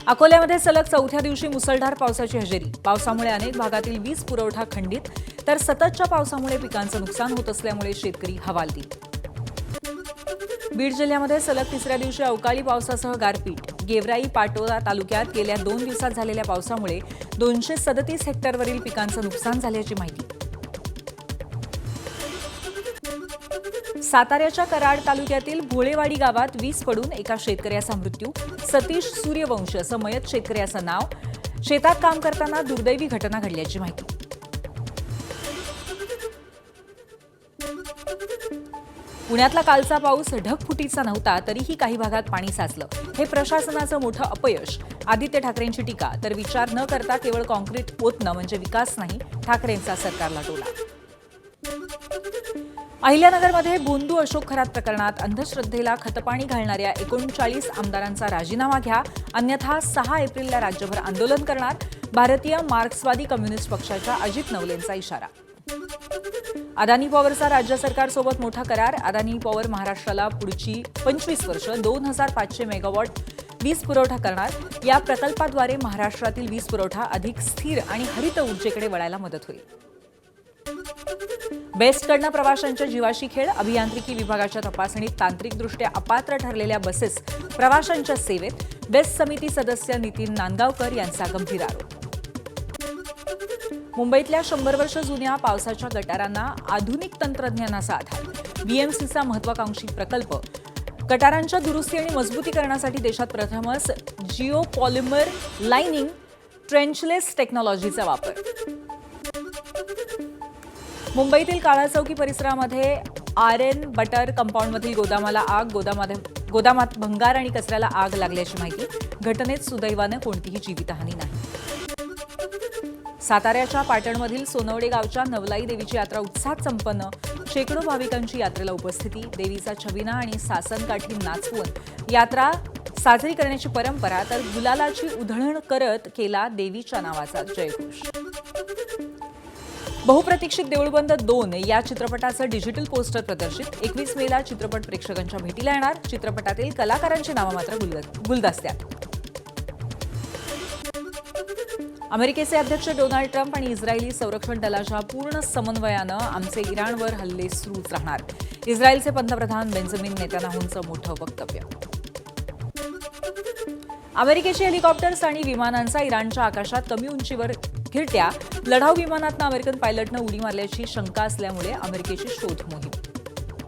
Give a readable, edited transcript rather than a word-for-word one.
अकोल्यामध्ये सलग चौथ्या दिवशी मुसळधार पावसाची हजेरी. पावसामुळे अनेक भागातील वीज पुरवठा खंडित, तर सततच्या पावसामुळे पिकांचं नुकसान होत असल्यामुळे शेतकरी हवालदिल. बीड जिल्ह्यामध्ये सलग तिसऱ्या दिवशी अवकाळी पावसासह गारपीट. गेवराई पाटोदा तालुक्यात गेल्या 2 दिवसात झालेल्या पावसामुळे 237 हेक्टरवरील पिकांचं नुकसान झाल्याची माहिती. साताऱ्याच्या कराड तालुक्यातील भोळेवाडी गावात वीज पडून एका शेतकऱ्याचा मृत्यू. सतीश सूर्यवंशी असं मयत शेतकऱ्याचं नाव. शेतात काम करताना दुर्दैवी घटना घडल्याची माहिती. पुण्यातला कालचा पाऊस ढगफुटीचा नव्हता, तरीही काही भागात पाणी साचलं. हे प्रशासनाचं मोठं अपयश. आदित्य ठाकरेंची टीका. तर विचार न करता केवळ काँक्रीट ओतणं म्हणजे विकास नाही, ठाकरेंचा सरकारला टोला. अहिल्यानगरमध्ये बोंदू अशोक खरात प्रकरणात अंधश्रद्धेला खतपाणी घालणाऱ्या 39 आमदारांचा राजीनामा घ्या, अन्यथा 6 एप्रिलला राज्यभर आंदोलन करणार. भारतीय मार्क्सवादी कम्युनिस्ट पक्षाच्या अजित नवलेंचा इशारा. अदानी पॉवरचा राज्य सरकारसोबत मोठा करार. अदानी पॉवर महाराष्ट्राला पुढची 25 वर्ष 2500 मेगावॉट वीज पुरवठा करणार. या प्रकल्पाद्वारे महाराष्ट्रातील वीज पुरवठा अधिक स्थिर आणि हरित ऊर्जेकडे वळायला मदत होईल. बेस्टकडनं प्रवाशांच्या जीवाशी खेळ. अभियांत्रिकी विभागाच्या तपासणीत तांत्रिकदृष्ट्या अपात्र ठरलेल्या बसेस प्रवाशांच्या सेवेत. बेस्ट समिती सदस्य नितीन नांदगावकर यांचा गंभीर आरोप. मुंबईतल्या 100 वर्ष जुन्या पावसाच्या गटारांना आधुनिक तंत्रज्ञानाचा आधार. बीएमसीचा महत्वाकांक्षी प्रकल्प. गटारांच्या दुरुस्ती आणि मजबूतीकरणासाठी देशात प्रथमच जिओपॉलिमर लाइनिंग ट्रेंचलेस टेक्नॉलॉजीचा वापर. मुंबईतील काळा चौकी परिसरामध्ये आर्यन बटर कंपाऊंडमधील गोदामाला आग. गोदामात भंगार आणि कचऱ्याला आग लागल्याची माहिती. घटनेत सुदैवानं कोणतीही जीवितहानी नाही. साताऱ्याच्या पाटणमधील सोनवडे गावच्या नवलाई देवीची यात्रा उत्साहात संपन्न. शेकडो भाविकांची यात्रेला उपस्थिती. देवीचा छबिना आणि सासनकाठी नाचवून यात्रा साजरी करण्याची परंपरा. तर गुलालाची उधळण करत केला देवीच्या नावाचा जयघोष. बहुप्रतीक्षित देऊळबंद 2 या चित्रपटाचं डिजिटल पोस्टर प्रदर्शित. 21 मेला चित्रपट प्रेक्षकांच्या भेटीला येणार. चित्रपटातील कलाकारांची नावं मात्र गुलदस्त्यात. अमेरिकेचे अध्यक्ष डोनाल्ड ट्रम्प आणि इस्रायली संरक्षण दलाच्या पूर्ण समन्वयानं आमचे इराणवर हल्ले सुरूच राहणार. इस्रायलचे पंतप्रधान बेंजामिन नेतान्याहूंचं मोठं वक्तव्य. अमेरिकेची हेलिकॉप्टर्स आणि विमानांचा इराणच्या आकाशात कमी उंचीवर घिरट्या. लढाऊ विमानातनं अमेरिकन पायलटनं उडी मारल्याची शंका असल्यामुळे अमेरिकेची शोध मोहीम.